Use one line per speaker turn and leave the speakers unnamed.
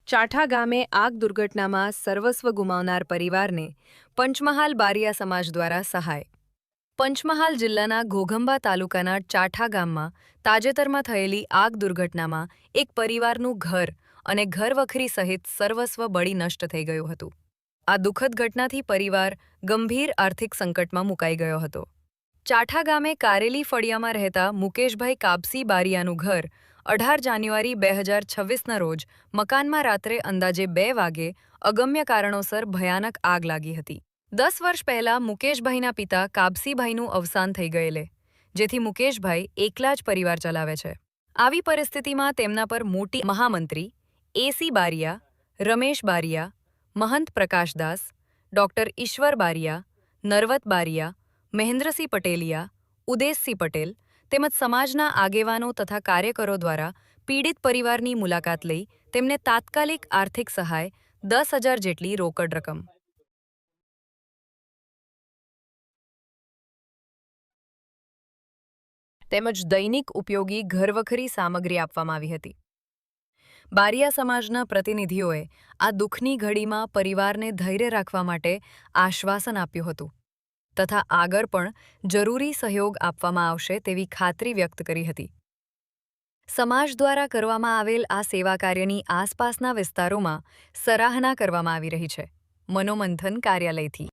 ચાઠા ગામે આગ દુર્ઘટનામાં સર્વસ્વ ગુમાવનાર પરિવારને પંચમહાલ બારિયા સમાજ દ્વારા સહાય. પંચમહાલ જિલ્લાના ઘોઘંબા તાલુકાના ચાઠા ગામમાં તાજેતરમાં થયેલી આગ દુર્ઘટનામાં એક પરિવારનું ઘર અને ઘરવખરી સહિત સર્વસ્વ બળી નષ્ટ થઈ ગયું હતું. આ દુઃખદ ઘટનાથી પરિવાર ગંભીર આર્થિક સંકટમાં મુકાઈ ગયો હતો. ચાઠા ગામે કારેલી ફળિયામાં રહેતા મુકેશભાઈ કાબસી બારિયાનું ઘર 18 જાન્યુઆરી 2026ના રોજ મકાનમાં રાત્રે અંદાજે 2 વાગે અગમ્ય કારણોસર ભયાનક આગ લાગી હતી. 10 વર્ષ પહેલા મુકેશભાઈના પિતા કાબસીભાઈનું અવસાન થઈ ગયેલે, જેથી મુકેશભાઈ એકલા જ પરિવાર ચલાવે છે. આવી પરિસ્થિતિમાં તેમના પર મોટી મહામંત્રી એસી બારિયા, રમેશ બારિયા, મહંત પ્રકાશદાસ, ડોક્ટર ઈશ્વર બારિયા, નરવત બારિયા, મહેન્દ્રસિંહ પટેલિયા, ઉદેશસિંહ પટેલ તેમજ સમાજના આગેવાનો તથા કાર્યકરો દ્વારા પીડિત પરિવારની મુલાકાત લઈ તેમને તાત્કાલિક આર્થિક સહાય 10,000 જેટલી રોકડ રકમ તેમજ દૈનિક ઉપયોગી ઘરવખરી સામગ્રી આપવામાં આવી હતી. બારિયા સમાજના પ્રતિનિધિઓએ આ દુઃખની ઘડીમાં પરિવારને ધૈર્ય રાખવા માટે આશ્વાસન આપ્યું હતું તથા આગળ પણ જરૂરી સહયોગ આપવામાં આવશે તેવી ખાતરી વ્યક્ત કરી હતી. સમાજ દ્વારા કરવામાં આવેલ આ સેવા કાર્યની આસપાસના વિસ્તારોમાં સરાહના કરવામાં આવી રહી છે. મનોમંથન કાર્યાલયથી